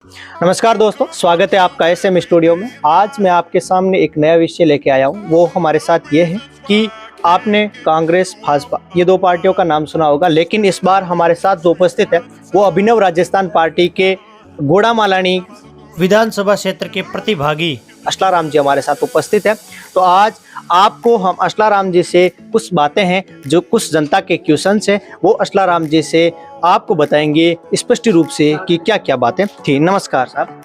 नमस्कार दोस्तों, स्वागत है आपका एसएम स्टूडियो में। आज मैं आपके सामने एक नया विषय लेके आया हूँ। वो हमारे साथ ये है कि आपने कांग्रेस भाजपा ये दो पार्टियों का नाम सुना होगा, लेकिन इस बार हमारे साथ जो उपस्थित है वो अभिनव राजस्थान पार्टी के गोड़ामालानी विधानसभा क्षेत्र के प्रतिभागी असलाराम जी हमारे साथ उपस्थित है। तो आज आपको हम असलाराम जी से कुछ बातें हैं जो कुछ जनता के क्वेश्चंस हैं वो असलाराम जी से आपको बताएंगे स्पष्ट रूप से कि क्या क्या बातें थी। नमस्कार साहब।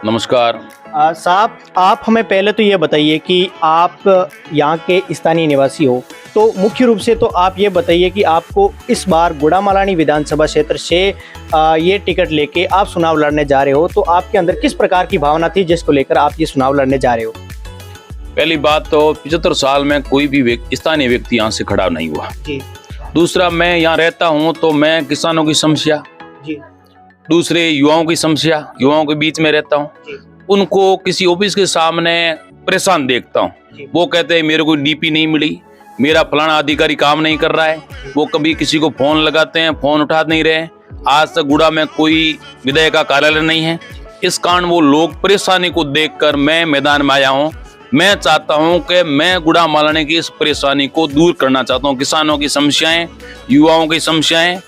नमस्कार साहब, आप हमें पहले तो ये बताइए कि आप यहाँ के स्थानीय निवासी हो, तो मुख्य रूप से तो आप ये बताइए कि आपको इस बार गोड़ामालानी विधानसभा क्षेत्र से ये टिकट लेके आप चुनाव लड़ने जा रहे हो, तो आपके अंदर किस प्रकार की भावना थी जिसको लेकर आप ये चुनाव लड़ने जा रहे हो? पहली बात तो 75 साल में कोई भी स्थानीय व्यक्ति यहाँ से खड़ा नहीं हुआ जी। दूसरा, मैं यहाँ रहता हूँ तो मैं किसानों की समस्या जी। दूसरे युवाओं की समस्या, युवाओं के बीच में रहता हूँ, उनको किसी ऑफिस के सामने परेशान देखता हूँ। वो कहते हैं मेरे को डीपी नहीं मिली, मेरा फलाना अधिकारी काम नहीं कर रहा है। वो कभी किसी को फोन लगाते हैं, फोन उठा नहीं रहे। आज तक गुड़ा में कोई विधायक का कार्यालय नहीं है। इस कारण वो लोग परेशानी को देखकर मैं मैदान में आया हूँ। मैं चाहता हूं कि मैं गोड़ामालानी की इस परेशानी को दूर करना चाहता हूं। किसानों की समस्याएं, युवाओं की समस्याएं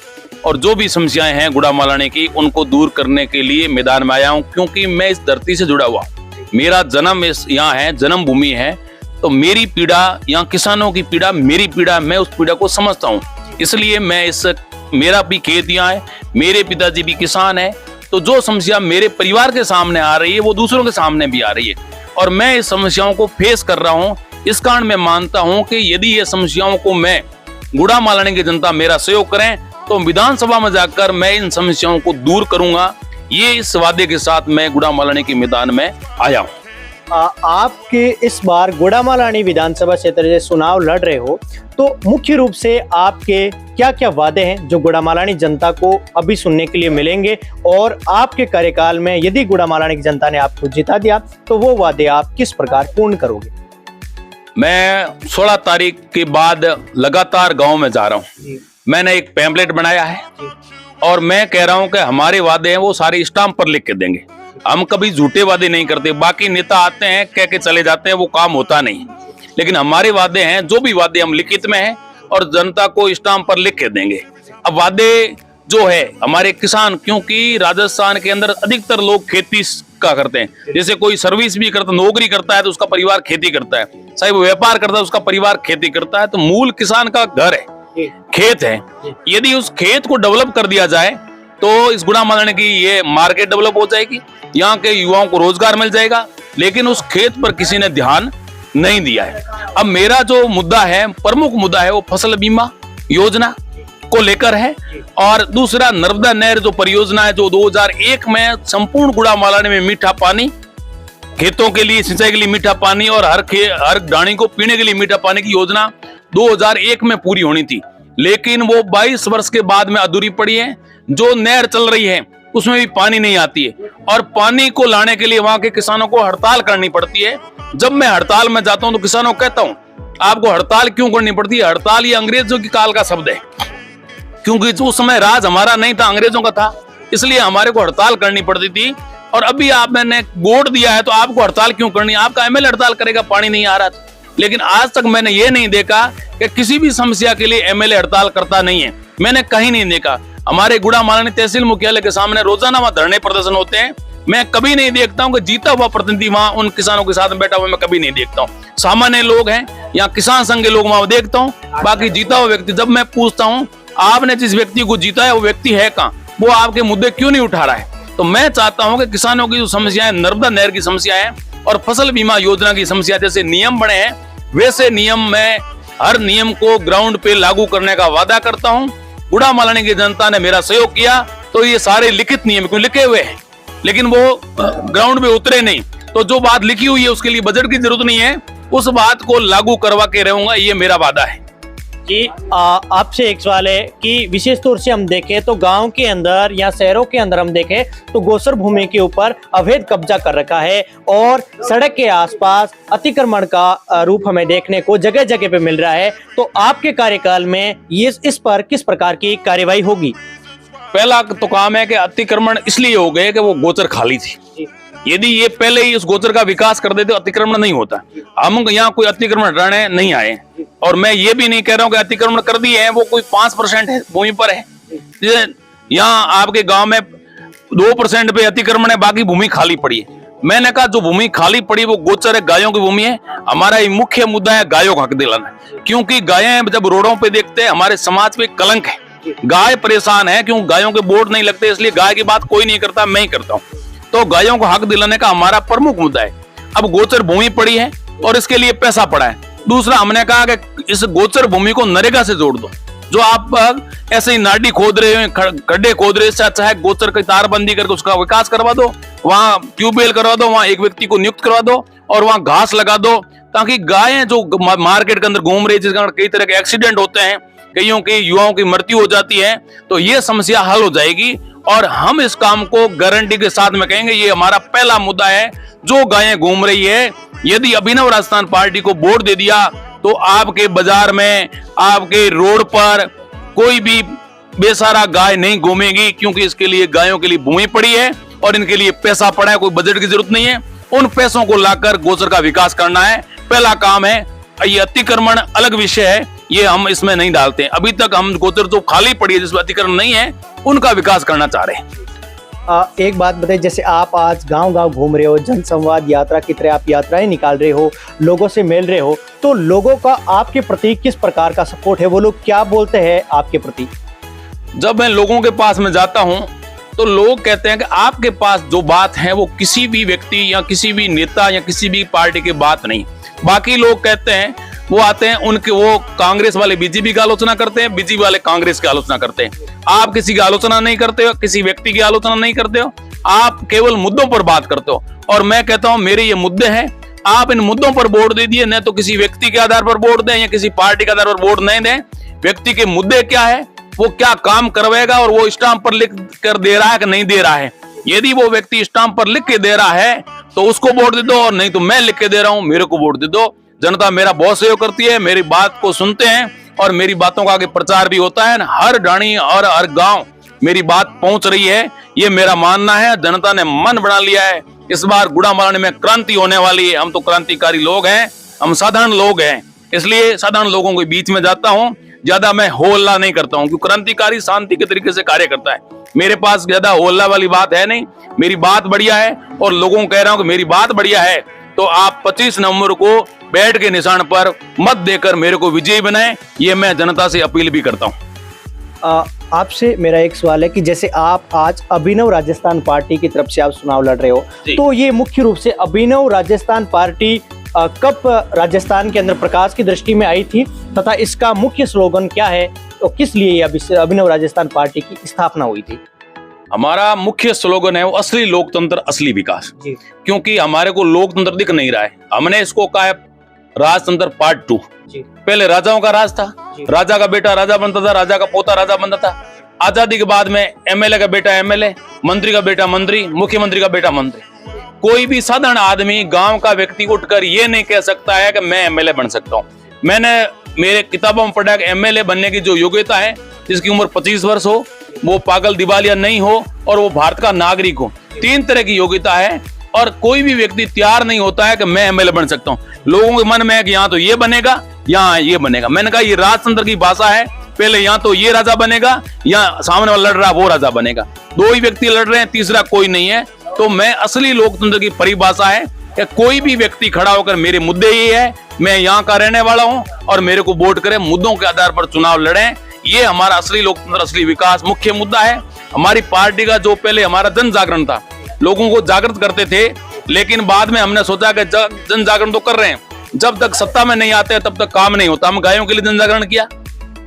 और जो भी समस्याएं हैं गोड़ामालानी की, उनको दूर करने के लिए मैदान में आया हूं। क्योंकि मैं इस धरती से जुड़ा हुआ, मेरा जन्म यहाँ है, जन्मभूमि है, तो मेरी पीड़ा, यहाँ किसानों की पीड़ा मेरी पीड़ा, मैं उस पीड़ा को समझता हूँ। इसलिए मेरा भी खेत यहाँ है, मेरे पिताजी भी किसान है, तो जो समस्या मेरे परिवार के सामने आ रही है वो दूसरों के सामने भी आ रही है और मैं इस समस्याओं को फेस कर रहा हूं। इस कारण मैं मानता हूं कि यदि ये समस्याओं को मैं गोड़ामालानी की जनता मेरा सहयोग करें तो विधानसभा में जाकर मैं इन समस्याओं को दूर करूंगा। ये इस वादे के साथ मैं गोड़ामालानी के मैदान में आया हूं। आपके इस बार गोड़ामालानी विधानसभा क्षेत्र से चुनाव लड़ रहे हो, तो मुख्य रूप से आपके क्या क्या वादे हैं जो गोड़ामालानी जनता को अभी सुनने के लिए मिलेंगे, और आपके कार्यकाल में यदि गोड़ामालानी की जनता ने आपको जिता दिया तो वो वादे आप किस प्रकार पूर्ण करोगे? मैं 16 तारीख के बाद लगातार गांव में जा रहा हूं। मैंने एक पैम्पलेट बनाया है और मैं कह रहा हूं कि हमारे वादे हैं वो सारे स्टाम्प पर लिख के देंगे। हम कभी झूठे वादे नहीं करते। बाकी नेता आते हैं, कह के चले जाते हैं, वो काम होता नहीं। लेकिन हमारे वादे हैं, जो भी वादे हम लिखित में हैं और जनता को स्टाम्प पर लिख के देंगे। अब वादे जो है हमारे किसान, क्योंकि राजस्थान के अंदर अधिकतर लोग खेती का करते हैं। जैसे कोई सर्विस भी करता, नौकरी करता है तो उसका परिवार खेती करता है, चाहे वो व्यापार करता है उसका परिवार खेती करता है। तो मूल किसान का घर है, खेत है। यदि उस खेत को डेवलप कर दिया जाए तो इस गोड़ामालानी की ये मार्केट डेवलप हो जाएगी, यहाँ के युवाओं को रोजगार मिल जाएगा। लेकिन उस खेत पर किसी ने ध्यान नहीं दिया है। अब मेरा जो मुद्दा है, प्रमुख मुद्दा है, वो फसल बीमा योजना को लेकर है। और दूसरा, नर्मदा नहर जो परियोजना है, जो 2001 में संपूर्ण गोड़ामालानी में मीठा पानी, खेतों के लिए सिंचाई के लिए मीठा पानी और हर डाणी को पीने के लिए मीठा पानी की योजना 2001 में पूरी होनी थी। लेकिन वो 22 वर्ष के बाद में अधूरी पड़ी है। जो नहर चल रही है उसमें भी पानी नहीं आती है और पानी को लाने के लिए वहां के किसानों को हड़ताल करनी पड़ती है। जब मैं हड़ताल में जाता हूं तो किसानों को कहता हूं आपको हड़ताल क्यों करनी पड़ती है? हड़ताल ये अंग्रेजों की काल का शब्द है, क्योंकि उस समय राज हमारा नहीं था, अंग्रेजों का था, इसलिए हमारे को हड़ताल करनी पड़ती थी। और अभी आप मैंने वोट दिया है तो आपको हड़ताल क्यों करनी है? आपका एमएलए हड़ताल करेगा, पानी नहीं आ रहा था। लेकिन आज तक मैंने ये नहीं देखा कि किसी भी समस्या के लिए एमएलए हड़ताल करता नहीं है। मैंने कहीं नहीं देखा। हमारे गोड़ामालानी तहसील मुख्यालय के सामने रोजाना वहां धरने प्रदर्शन होते हैं। मैं कभी नहीं देखता हूं कि जीता हुआ प्रतिनिधि वहां उन किसानों के साथ बैठा हुआ मैं कभी नहीं देखता हूं। सामान्य लोग हैं या किसान संघ के लोग वहां देखता हूं, बाकी जीता हुआ व्यक्ति, जब मैं पूछता हूं आपने जिस व्यक्ति को जीता है वो व्यक्ति है कहां, वो आपके मुद्दे क्यों नहीं उठा रहा है? तो मैं चाहता हूं कि किसानों की जो समस्या है, नर्मदा नहर की समस्या है और फसल बीमा योजना की समस्या, जैसे नियम बने हैं वैसे नियम, मैं हर नियम को ग्राउंड पे लागू करने का वादा करता हूं। गोड़ामालानी की जनता ने मेरा सहयोग किया तो ये सारे लिखित नियम क्यों लिखे हुए हैं, लेकिन वो ग्राउंड पे उतरे नहीं। तो जो बात लिखी हुई है उसके लिए बजट की जरूरत नहीं है, उस बात को लागू करवा के रहूंगा, ये मेरा वादा है। कि आपसे एक सवाल है कि विशेष तौर से हम देखें तो गांव के अंदर या शहरों के अंदर हम देखें तो गोचर भूमि के ऊपर अवैध कब्जा कर रखा है और सड़क के आसपास अतिक्रमण का रूप हमें देखने को जगह जगह पे मिल रहा है। तो आपके कार्यकाल में ये इस पर किस प्रकार की कार्यवाही होगी? पहला तो काम है कि अतिक्रमण इसलिए हो गए कि वो गोचर खाली थी। यदि ये पहले ही उस गोचर का विकास कर देते तो अतिक्रमण नहीं होता। हम यहाँ कोई अतिक्रमण हटाने नहीं आए, और मैं ये भी नहीं कह रहा हूँ कि अतिक्रमण कर दिए हैं, वो कोई 5% है भूमि पर है। यहाँ आपके गांव में 2% पे अतिक्रमण है, बाकी भूमि खाली पड़ी है। मैंने कहा जो भूमि खाली पड़ी वो गोचर है, गायों की भूमि है। हमारा ये मुख्य मुद्दा है गायों का हक दिलाना, क्योंकि गायें जब रोडों पे देखते हैं हमारे समाज पे कलंक है। गाय परेशान है, क्यों गायों के वोट नहीं लगते, इसलिए गाय की बात कोई नहीं करता, मैं ही करता हूँ। तो गायों को हक दिलाने का हमारा प्रमुख मुद्दा है। अब गोचर भूमि पड़ी है और इसके लिए पैसा पड़ा है। दूसरा, हमने कहा कि इस गोचर भूमि को नरेगा से जोड़ दो। जो आप ऐसे ही नाडी खोद रहे हो, गड्ढे खोद रहे, इससे अच्छा है गोचर की तारबंदी करके उसका विकास करवा दो, वहां ट्यूबवेल करवा दो, वहां एक व्यक्ति को नियुक्त करवा दो और वहां घास लगा दो, ताकि गायें जो मार्केट के अंदर घूम रही, जिसके कई तरह के एक्सीडेंट होते हैं, कईयों की युवाओं की मृत्यु हो जाती है, तो ये समस्या हल हो जाएगी। और हम इस काम को गारंटी के साथ में कहेंगे, ये हमारा पहला मुद्दा है। जो गायें घूम रही है, यदि अभिनव राजस्थान पार्टी को वोट दे दिया तो आपके बाजार में, आपके रोड पर कोई भी बेसहारा गाय नहीं घूमेगी, क्योंकि इसके लिए गायों के लिए भूमि पड़ी है और इनके लिए पैसा पड़ा है, कोई बजट की जरूरत नहीं है। उन पैसों को लाकर गोचर का विकास करना है, पहला काम है। ये अतिक्रमण अलग विषय है, ये हम इसमें नहीं डालते। अभी तक हम गोचर जो खाली पड़ी है, जिसमें अतिक्रमण नहीं है, उनका विकास करना चाह रहे हैं। एक बात बताइए, जैसे आप आज गांव-गांव घूम रहे हो, जन संवाद यात्रा की तरह आप यात्राएं निकाल रहे हो, लोगों से मिल रहे हो, तो लोगों का आपके प्रति किस प्रकार का सपोर्ट है? वो लोग क्या बोलते हैं आपके प्रति? जब मैं लोगों के पास में जाता हूं तो लोग कहते हैं कि आपके पास जो बात है वो किसी भी व्यक्ति या किसी भी नेता या किसी भी पार्टी की बात नहीं। बाकी लोग कहते हैं, वो आते हैं, उनके वो कांग्रेस वाले बीजेपी की आलोचना करते हैं, बीजेपी वाले कांग्रेस की आलोचना करते हैं। आप किसी की आलोचना नहीं करते हो, किसी व्यक्ति की आलोचना नहीं करते हो, आप केवल मुद्दों पर बात करते हो। और मैं कहता हूं मेरे ये मुद्दे हैं, आप इन मुद्दों पर वोट दे दिए, न तो किसी व्यक्ति के आधार पर वोट दें या किसी पार्टी के आधार पर वोट नहीं दें। व्यक्ति के मुद्दे क्या है, वो क्या काम करवाएगा और वो स्टाम्प पर लिख कर दे रहा है कि नहीं दे रहा है। यदि वो व्यक्ति स्टाम्प पर लिख के दे रहा है तो उसको वोट दे दो, और नहीं तो मैं लिख के दे रहा हूं, मेरे को वोट दे दो। जनता मेरा बहुत सहयोग करती है, मेरी बात को सुनते हैं और मेरी बातों का आगे प्रचार भी होता है। हर ढाणी और हर गांव मेरी बात पहुंच रही है, ये मेरा मानना है। जनता ने मन बना लिया है, इस बार गुड़ामालानी में क्रांति होने वाली है। हम तो क्रांतिकारी लोग हैं, हम साधारण लोग हैं, इसलिए साधारण लोगों के बीच में जाता हूं। ज्यादा मैं हो हल्ला नहीं करता हूं, क्योंकि क्रांतिकारी शांति के तरीके से कार्य करता है। मेरे पास ज्यादा हो हल्ला वाली बात है नहीं, मेरी बात बढ़िया है और लोगों को कह रहा हूं कि मेरी बात बढ़िया है, तो आप 25 नवंबर को बैठ के निशान पर मत देकर मेरे को विजयी बनाएं, ये मैं जनता से अपील भी करता हूं। आपसे मेरा एक सवाल है कि जैसे आप आज अभिनव राजस्थान पार्टी की तरफ से आप चुनाव लड़ रहे हो, तो ये मुख्य रूप से अभिनव राजस्थान पार्टी कब राजस्थान के अंदर प्रकाश की दृष्टि में आई थी, तथा इसका मुख्य स्लोगन क्या है, तो किस लिए अभिनव राजस्थान पार्टी की स्थापना हुई थी? हमारा मुख्य स्लोगन है वो असली लोकतंत्र असली विकास, क्योंकि हमारे को लोकतंत्र दिख नहीं रहा है। हमने इसको कहा है राजतंत्र पार्ट 2। पहले राजाओं का राज था, राजा का बेटा राजा बनता था, राजा का पोता राजा बनता था। आजादी के बाद में एमएलए का बेटा एमएलए, मंत्री का बेटा मंत्री, मुख्यमंत्री का बेटा मंत्री। कोई भी साधारण आदमी, गांव का व्यक्ति उठकर ये नहीं कह सकता है कि मैं एमएलए बन सकता हूँ। मैंने मेरे किताबों में पढ़ा कि एमएलए बनने की जो योग्यता है, जिसकी उम्र 25 वर्ष हो, वो पागल दिवालिया नहीं हो और वो भारत का नागरिक हो। 3 तरह की योग्यता है और कोई भी व्यक्ति तैयार नहीं होता है कि मैं एमएलए बन सकता हूँ। लोगों के मन में है कि यहाँ तो ये बनेगा, यहाँ ये बनेगा। मैंने कहा ये राजतंत्र की भाषा है, पहले यहाँ तो ये राजा बनेगा, यहाँ सामने वाला लड़ रहा वो राजा बनेगा। 2 ही व्यक्ति लड़ रहे हैं, तीसरा कोई नहीं है। तो मैं असली लोकतंत्र की परिभाषा है कि कोई भी व्यक्ति खड़ा होकर मेरे मुद्दे ये है, मैं यहाँ का रहने वाला हूँ और मेरे को वोट करें, मुद्दों के आधार पर चुनाव लड़ें। ये हमारा असली लोकतंत्र असली विकास मुख्य मुद्दा है। हमारी पार्टी का जो पहले हमारा जन जागरण था, लोगों को जागृत करते थे, लेकिन बाद में हमने सोचा कि जन जागरण तो कर रहे हैं, जब तक सत्ता में नहीं आते तब तक काम नहीं होता। हम गायों के लिए जन जागरण किया,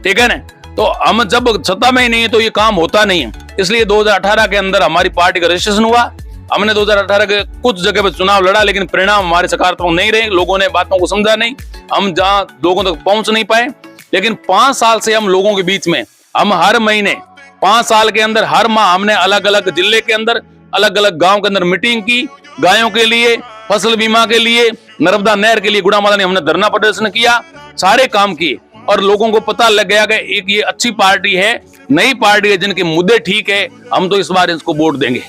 ठीक है ना, तो हम जब सत्ता में ही नहीं है तो ये काम होता नहीं है। इसलिए 2018 के अंदर हमारी पार्टी का रजिस्ट्रेशन हुआ। हमने 2018 के कुछ जगह पर चुनाव लड़ा, लेकिन परिणाम हमारे सकारात्मक नहीं रहे, लोगों ने बातों को समझा नहीं, हम जहां लोगों तक पहुंच नहीं पाए। लेकिन 5 साल से हम लोगों के बीच में, हम हर महीने 5 साल के अंदर हर माह हमने अलग अलग जिले के अंदर, अलग अलग गांव के अंदर मीटिंग की। गायों के लिए, फसल बीमा के लिए, नर्मदा नहर के लिए गुड़ामालानी हमने धरना प्रदर्शन किया, सारे काम किए और लोगों को पता लग गया कि एक ये अच्छी पार्टी है, नई पार्टी है जिनके मुद्दे ठीक है, हम तो इस बार इसको वोट देंगे।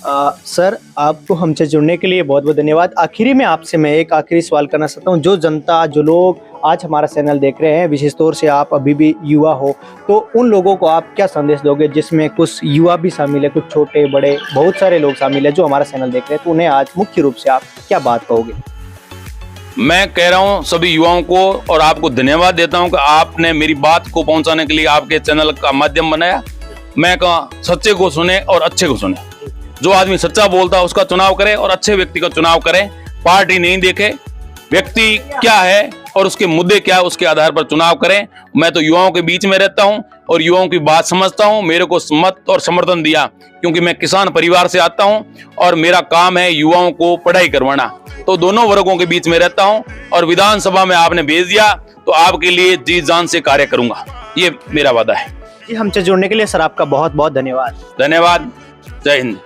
सर आपको हमसे जुड़ने के लिए बहुत बहुत धन्यवाद। आखिरी में आपसे मैं एक आखिरी सवाल करना चाहता हूँ, जो जनता जो लोग आज हमारा चैनल देख रहे हैं, विशेष तौर से आप अभी भी युवा हो, तो उन लोगों को आप क्या संदेश दोगे, जिसमें कुछ युवा भी शामिल है, कुछ छोटे बड़े बहुत सारे लोग शामिल है जो हमारा चैनल देख रहे हैं, तो उन्हें आज मुख्य रूप से आप क्या बात कहोगे? मैं कह रहा हूं सभी युवाओं को और आपको धन्यवाद देता हूं कि आपने मेरी बात को पहुंचाने के लिए आपके चैनल का माध्यम बनाया। मैं कहा सच्चे को सुने और अच्छे को सुने। जो आदमी सच्चा बोलता है उसका चुनाव करे और अच्छे व्यक्ति का चुनाव करें। पार्टी नहीं देखे, व्यक्ति क्या है और उसके मुद्दे क्या है उसके आधार पर चुनाव करें। मैं तो युवाओं के बीच में रहता हूं और युवाओं की बात समझता हूं। मेरे को मत और समर्थन दिया क्योंकि मैं किसान परिवार से आता हूं और मेरा काम है युवाओं को पढ़ाई करवाना। तो दोनों वर्गों के बीच में रहता हूं और विधानसभा में आपने भेज दिया तो आपके लिए जी जान से कार्य करूंगा, ये मेरा वादा है। जी, हमसे जुड़ने के लिए सर आपका बहुत बहुत धन्यवाद। धन्यवाद। जय हिंद।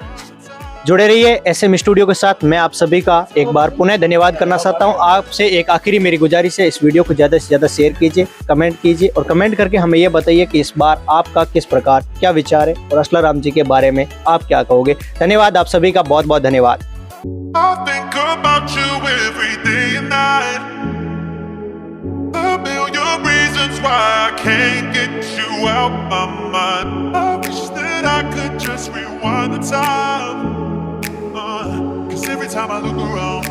जुड़े रहिए एसएम स्टूडियो के साथ। मैं आप सभी का एक बार पुनः धन्यवाद करना चाहता हूं। आपसे एक आखिरी मेरी गुजारिश है, इस वीडियो को ज़्यादा से ज़्यादा शेयर कीजिए, कमेंट कीजिए और कमेंट करके हमें ये बताइए कि इस बार आपका किस प्रकार क्या विचार है और असलाराम जी के बारे में आप क्या कहोगे। धन्यवाद, आप सभी का बहुत बहुत धन्यवाद। I think about you every day and night. A million reasons why I can't get you out my mind. I wish that I could just rewind the time. 'Cause every time I look around,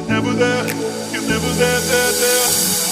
you're never there, there.